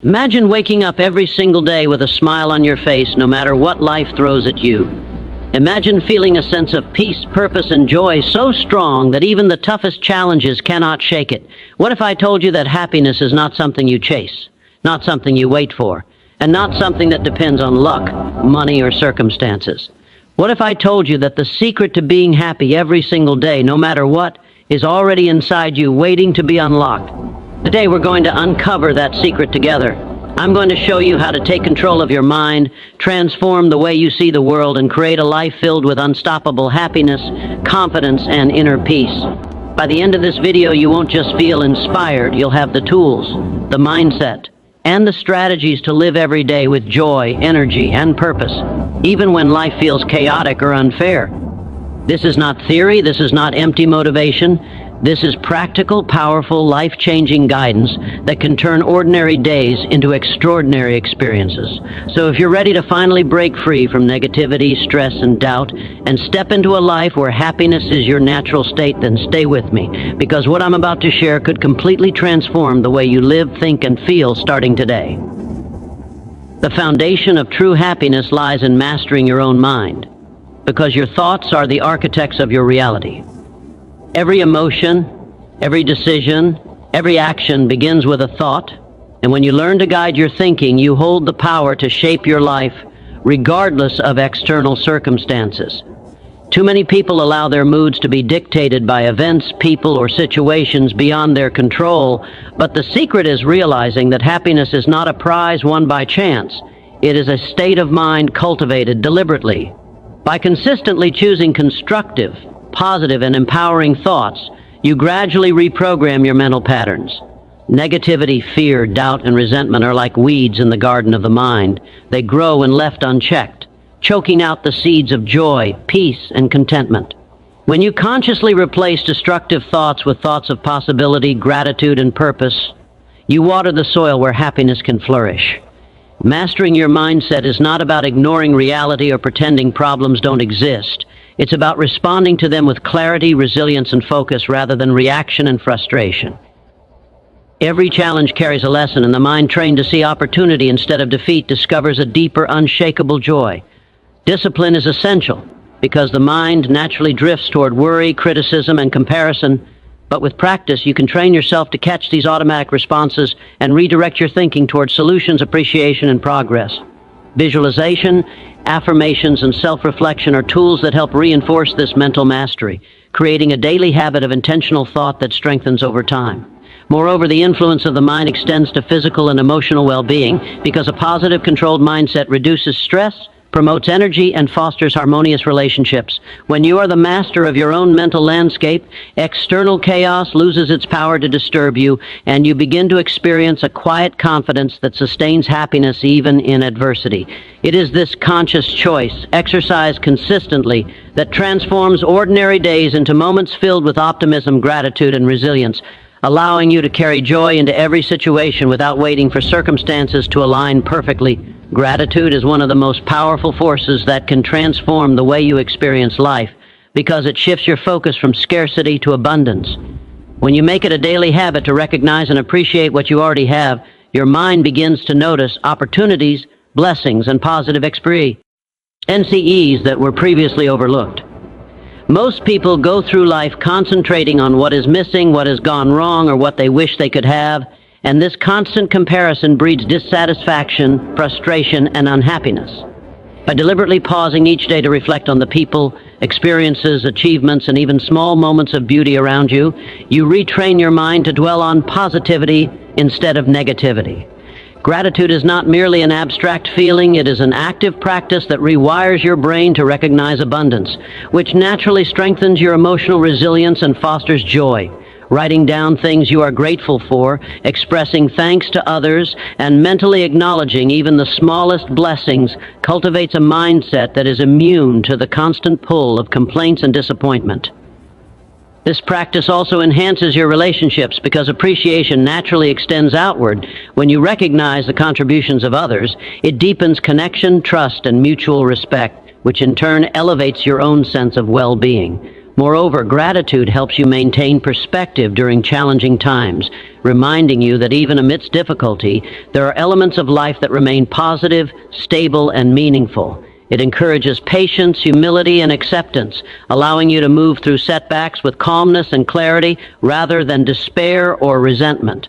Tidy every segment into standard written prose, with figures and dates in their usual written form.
Imagine waking up every single day with a smile on your face no matter what life throws at you. Imagine feeling a sense of peace, purpose, and joy so strong that even the toughest challenges cannot shake it. What if I told you that happiness is not something you chase, not something you wait for, and not something that depends on luck, money, or circumstances? What if I told you that the secret to being happy every single day, no matter what, is already inside you, waiting to be unlocked? Today we're going to uncover that secret together. I'm going to show you how to take control of your mind, transform the way you see the world, and create a life filled with unstoppable happiness, confidence, and inner peace. By the end of this video, you won't just feel inspired, you'll have the tools, the mindset, and the strategies to live every day with joy, energy, and purpose, even when life feels chaotic or unfair. This is not theory, this is not empty motivation. This is practical, powerful, life-changing guidance that can turn ordinary days into extraordinary experiences. So if you're ready to finally break free from negativity, stress, and doubt, and step into a life where happiness is your natural state, then stay with me, because what I'm about to share could completely transform the way you live, think, and feel starting today. The foundation of true happiness lies in mastering your own mind, because your thoughts are the architects of your reality. Every emotion, every decision, every action begins with a thought, and when you learn to guide your thinking, you hold the power to shape your life regardless of external circumstances. Too many people allow their moods to be dictated by events, people, or situations beyond their control, but the secret is realizing that happiness is not a prize won by chance. It is a state of mind cultivated deliberately. By consistently choosing constructive, positive, and empowering thoughts, you gradually reprogram your mental patterns. Negativity, fear, doubt, and resentment are like weeds in the garden of the mind. They grow when left unchecked, choking out the seeds of joy, peace, and contentment. When you consciously replace destructive thoughts with thoughts of possibility, gratitude, and purpose, you water the soil where happiness can flourish. Mastering your mindset is not about ignoring reality or pretending problems don't exist. It's about responding to them with clarity, resilience, and focus rather than reaction and frustration. Every challenge carries a lesson, and the mind trained to see opportunity instead of defeat discovers a deeper, unshakable joy. Discipline is essential because the mind naturally drifts toward worry, criticism, and comparison, but with practice you can train yourself to catch these automatic responses and redirect your thinking toward solutions, appreciation, and progress. Visualization, affirmations, and self-reflection are tools that help reinforce this mental mastery, creating a daily habit of intentional thought that strengthens over time. Moreover, the influence of the mind extends to physical and emotional well-being because a positive, controlled mindset reduces stress, promotes energy, and fosters harmonious relationships. When you are the master of your own mental landscape, external chaos loses its power to disturb you, and you begin to experience a quiet confidence that sustains happiness even in adversity. It is this conscious choice, exercised consistently, that transforms ordinary days into moments filled with optimism, gratitude, and resilience, allowing you to carry joy into every situation without waiting for circumstances to align perfectly. Gratitude is one of the most powerful forces that can transform the way you experience life because it shifts your focus from scarcity to abundance. When you make it a daily habit to recognize and appreciate what you already have, your mind begins to notice opportunities, blessings, and positive NCEs that were previously overlooked. Most people go through life concentrating on what is missing, what has gone wrong, or what they wish they could have, and this constant comparison breeds dissatisfaction, frustration, and unhappiness. By deliberately pausing each day to reflect on the people, experiences, achievements, and even small moments of beauty around you, you retrain your mind to dwell on positivity instead of negativity. Gratitude is not merely an abstract feeling, it is an active practice that rewires your brain to recognize abundance, which naturally strengthens your emotional resilience and fosters joy. Writing down things you are grateful for, expressing thanks to others, and mentally acknowledging even the smallest blessings cultivates a mindset that is immune to the constant pull of complaints and disappointment. This practice also enhances your relationships because appreciation naturally extends outward. When you recognize the contributions of others, it deepens connection, trust, and mutual respect, which in turn elevates your own sense of well-being. Moreover, gratitude helps you maintain perspective during challenging times, reminding you that even amidst difficulty, there are elements of life that remain positive, stable, and meaningful. It encourages patience, humility, and acceptance, allowing you to move through setbacks with calmness and clarity rather than despair or resentment.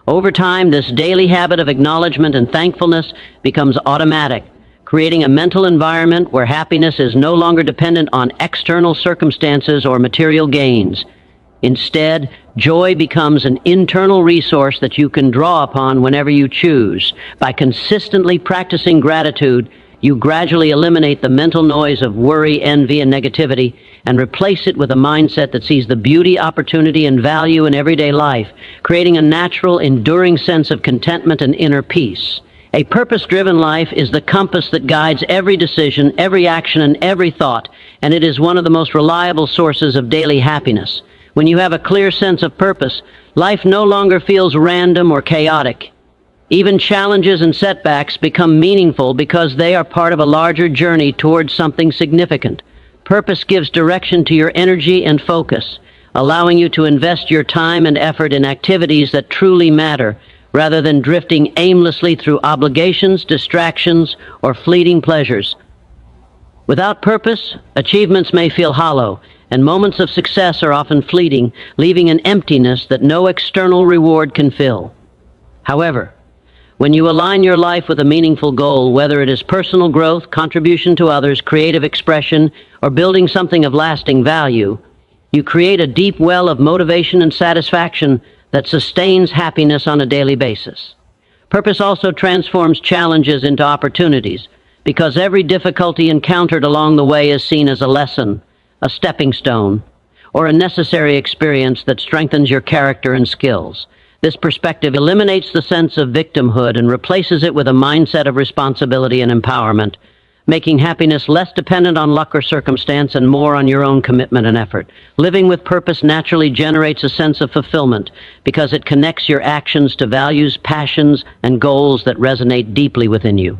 Over time, this daily habit of acknowledgement and thankfulness becomes automatic, creating a mental environment where happiness is no longer dependent on external circumstances or material gains. Instead, joy becomes an internal resource that you can draw upon whenever you choose. By consistently practicing gratitude, you gradually eliminate the mental noise of worry, envy, and negativity, and replace it with a mindset that sees the beauty, opportunity, and value in everyday life, creating a natural, enduring sense of contentment and inner peace. A purpose-driven life is the compass that guides every decision, every action, and every thought, and it is one of the most reliable sources of daily happiness. When you have a clear sense of purpose, life no longer feels random or chaotic. Even challenges and setbacks become meaningful because they are part of a larger journey towards something significant. Purpose gives direction to your energy and focus, allowing you to invest your time and effort in activities that truly matter, rather than drifting aimlessly through obligations, distractions, or fleeting pleasures. Without purpose, achievements may feel hollow, and moments of success are often fleeting, leaving an emptiness that no external reward can fill. However, when you align your life with a meaningful goal, whether it is personal growth, contribution to others, creative expression, or building something of lasting value, you create a deep well of motivation and satisfaction that sustains happiness on a daily basis. Purpose also transforms challenges into opportunities, because every difficulty encountered along the way is seen as a lesson, a stepping stone, or a necessary experience that strengthens your character and skills. This perspective eliminates the sense of victimhood and replaces it with a mindset of responsibility and empowerment, making happiness less dependent on luck or circumstance and more on your own commitment and effort. Living with purpose naturally generates a sense of fulfillment because it connects your actions to values, passions, and goals that resonate deeply within you.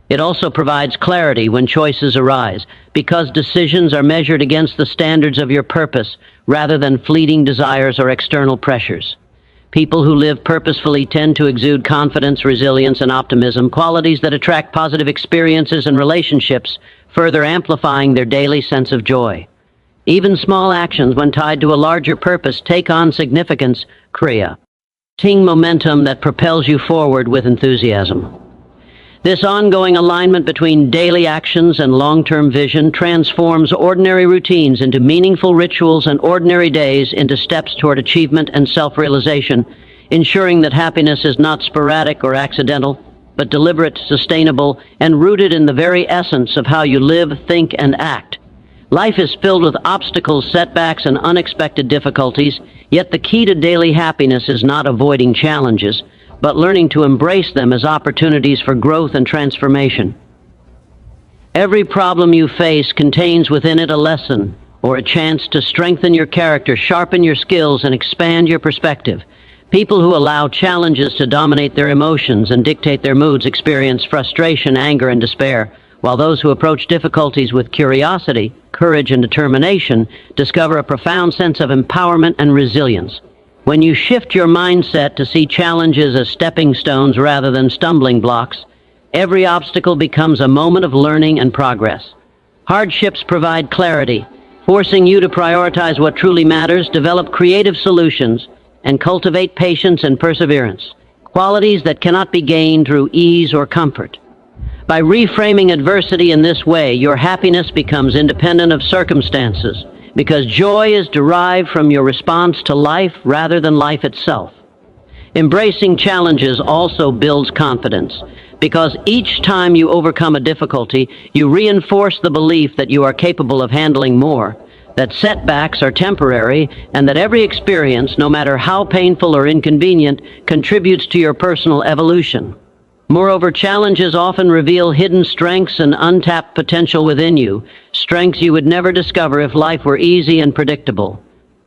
It also provides clarity when choices arise, because decisions are measured against the standards of your purpose rather than fleeting desires or external pressures. People who live purposefully tend to exude confidence, resilience, and optimism, qualities that attract positive experiences and relationships, further amplifying their daily sense of joy. Even small actions, when tied to a larger purpose, take on significance, creating momentum that propels you forward with enthusiasm. This ongoing alignment between daily actions and long-term vision transforms ordinary routines into meaningful rituals and ordinary days into steps toward achievement and self-realization, ensuring that happiness is not sporadic or accidental, but deliberate, sustainable, and rooted in the very essence of how you live, think, and act. Life is filled with obstacles, setbacks, and unexpected difficulties, yet the key to daily happiness is not avoiding challenges, but learning to embrace them as opportunities for growth and transformation. Every problem you face contains within it a lesson or a chance to strengthen your character, sharpen your skills, and expand your perspective. People who allow challenges to dominate their emotions and dictate their moods experience frustration, anger, and despair, while those who approach difficulties with curiosity, courage, and determination discover a profound sense of empowerment and resilience. When you shift your mindset to see challenges as stepping stones rather than stumbling blocks, every obstacle becomes a moment of learning and progress. Hardships provide clarity, forcing you to prioritize what truly matters, develop creative solutions, and cultivate patience and perseverance, qualities that cannot be gained through ease or comfort. By reframing adversity in this way, your happiness becomes independent of circumstances, because joy is derived from your response to life rather than life itself. Embracing challenges also builds confidence, because each time you overcome a difficulty, you reinforce the belief that you are capable of handling more, that setbacks are temporary, and that every experience, no matter how painful or inconvenient, contributes to your personal evolution. Moreover, challenges often reveal hidden strengths and untapped potential within you, strengths you would never discover if life were easy and predictable.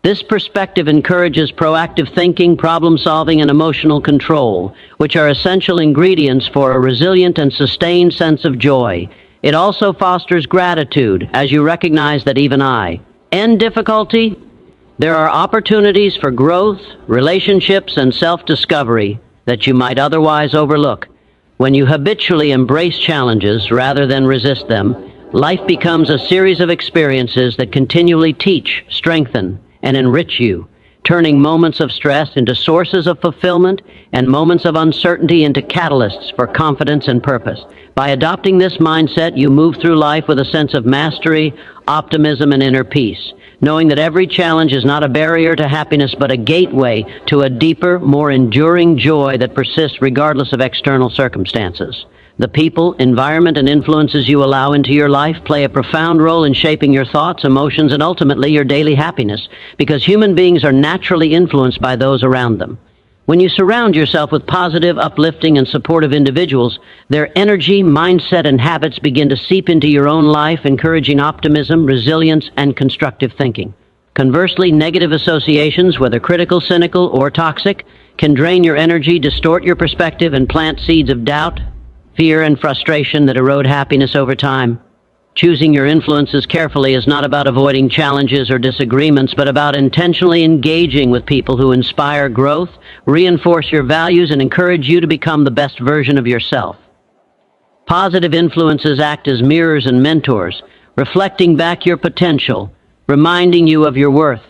This perspective encourages proactive thinking, problem-solving, and emotional control, which are essential ingredients for a resilient and sustained sense of joy. It also fosters gratitude as you recognize that even I, in difficulty, there are opportunities for growth, relationships, and self-discovery that you might otherwise overlook. When you habitually embrace challenges rather than resist them, life becomes a series of experiences that continually teach, strengthen, and enrich you, turning moments of stress into sources of fulfillment and moments of uncertainty into catalysts for confidence and purpose. By adopting this mindset, you move through life with a sense of mastery, optimism, and inner peace, knowing that every challenge is not a barrier to happiness but a gateway to a deeper, more enduring joy that persists regardless of external circumstances. The people, environment, and influences you allow into your life play a profound role in shaping your thoughts, emotions, and ultimately your daily happiness, because human beings are naturally influenced by those around them. When you surround yourself with positive, uplifting, and supportive individuals, their energy, mindset, and habits begin to seep into your own life, encouraging optimism, resilience, and constructive thinking. Conversely, negative associations, whether critical, cynical, or toxic, can drain your energy, distort your perspective, and plant seeds of doubt, fear, and frustration that erode happiness over time. Choosing your influences carefully is not about avoiding challenges or disagreements, but about intentionally engaging with people who inspire growth, reinforce your values, and encourage you to become the best version of yourself. Positive influences act as mirrors and mentors, reflecting back your potential, reminding you of your worth,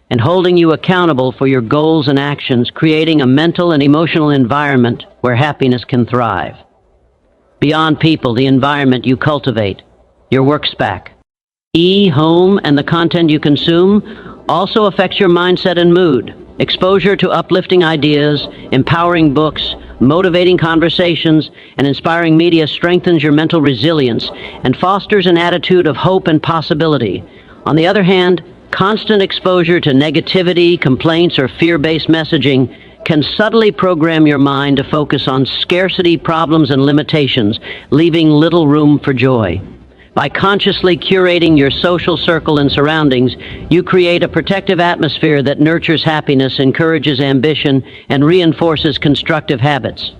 and holding you accountable for your goals and actions, creating a mental and emotional environment where happiness can thrive. Beyond people, the environment you cultivate, your workspace, home, and the content you consume also affects your mindset and mood. Exposure to uplifting ideas, empowering books, motivating conversations, and inspiring media strengthens your mental resilience and fosters an attitude of hope and possibility. On the other hand, constant exposure to negativity, complaints, or fear-based messaging can subtly program your mind to focus on scarcity, problems, and limitations, leaving little room for joy. By consciously curating your social circle and surroundings, you create a protective atmosphere that nurtures happiness, encourages ambition, and reinforces constructive habits.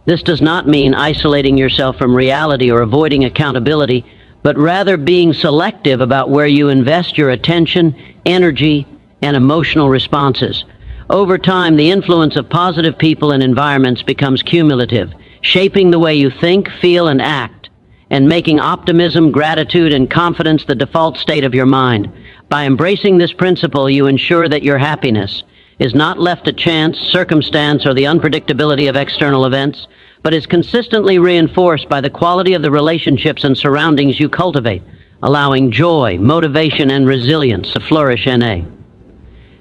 This does not mean isolating yourself from reality or avoiding accountability, but rather being selective about where you invest your attention, energy, and emotional responses. Over time, the influence of positive people and environments becomes cumulative, shaping the way you think, feel, and act, and making optimism, gratitude, and confidence the default state of your mind. By embracing this principle, you ensure that your happiness is not left to chance, circumstance, or the unpredictability of external events, but is consistently reinforced by the quality of the relationships and surroundings you cultivate, allowing joy, motivation, and resilience to flourish in a.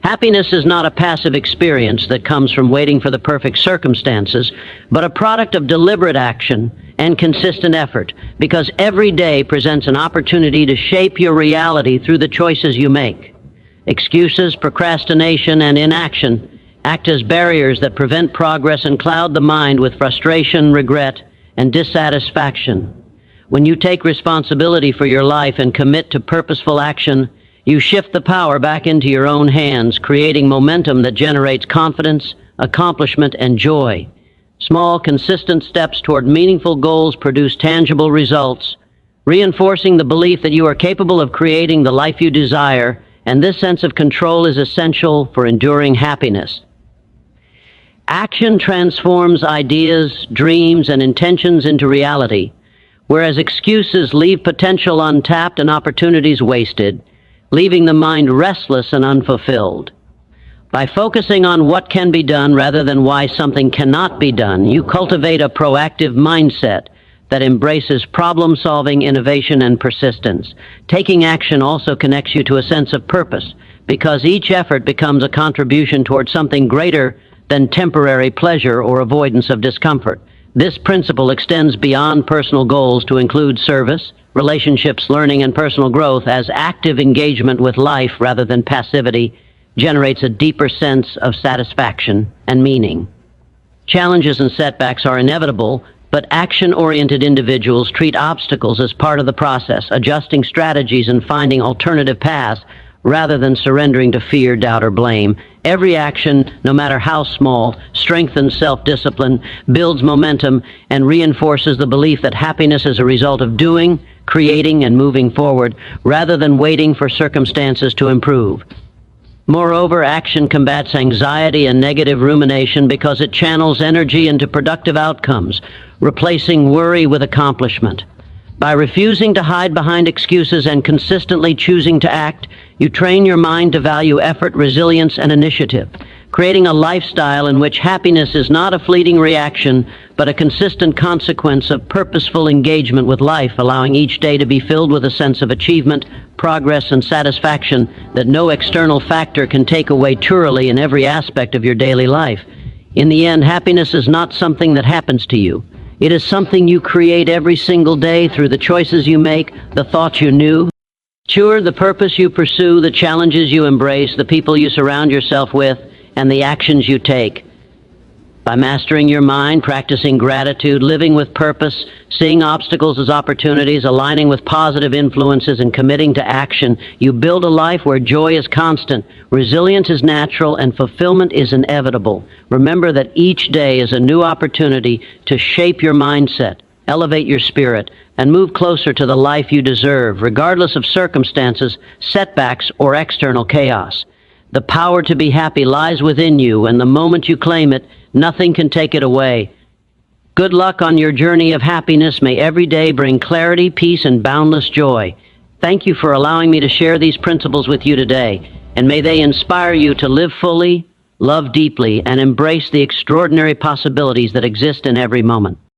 Happiness is not a passive experience that comes from waiting for the perfect circumstances, but a product of deliberate action and consistent effort, because every day presents an opportunity to shape your reality through the choices you make. Excuses, procrastination, and inaction act as barriers that prevent progress and cloud the mind with frustration, regret, and dissatisfaction. When you take responsibility for your life and commit to purposeful action, you shift the power back into your own hands, creating momentum that generates confidence, accomplishment, and joy. Small, consistent steps toward meaningful goals produce tangible results, reinforcing the belief that you are capable of creating the life you desire, and this sense of control is essential for enduring happiness. Action transforms ideas, dreams, and intentions into reality, whereas excuses leave potential untapped and opportunities wasted, leaving the mind restless and unfulfilled. By focusing on what can be done rather than why something cannot be done, you cultivate a proactive mindset that embraces problem-solving, innovation, and persistence. Taking action also connects you to a sense of purpose, because each effort becomes a contribution towards something greater than temporary pleasure or avoidance of discomfort. This principle extends beyond personal goals to include service, relationships, learning, and personal growth, as active engagement with life rather than passivity generates a deeper sense of satisfaction and meaning. Challenges and setbacks are inevitable, but action-oriented individuals treat obstacles as part of the process, adjusting strategies and finding alternative paths rather than surrendering to fear, doubt, or blame. Every action, no matter how small, strengthens self-discipline, builds momentum, and reinforces the belief that happiness is a result of doing, creating, and moving forward, rather than waiting for circumstances to improve. Moreover, action combats anxiety and negative rumination because it channels energy into productive outcomes, replacing worry with accomplishment. By refusing to hide behind excuses and consistently choosing to act, you train your mind to value effort, resilience, and initiative, creating a lifestyle in which happiness is not a fleeting reaction, but a consistent consequence of purposeful engagement with life, allowing each day to be filled with a sense of achievement, progress, and satisfaction that no external factor can take away thoroughly in every aspect of your daily life. In the end, happiness is not something that happens to you. It is something you create every single day through the choices you make, the thoughts you nurture, the purpose you pursue, the challenges you embrace, the people you surround yourself with, and the actions you take. By mastering your mind, practicing gratitude, living with purpose, seeing obstacles as opportunities, aligning with positive influences, and committing to action, you build a life where joy is constant, resilience is natural, and fulfillment is inevitable. Remember that each day is a new opportunity to shape your mindset, elevate your spirit, and move closer to the life you deserve, regardless of circumstances, setbacks, or external chaos. The power to be happy lies within you, and the moment you claim it, nothing can take it away. Good luck on your journey of happiness. May every day bring clarity, peace, and boundless joy. Thank you for allowing me to share these principles with you today, and may they inspire you to live fully, love deeply, and embrace the extraordinary possibilities that exist in every moment.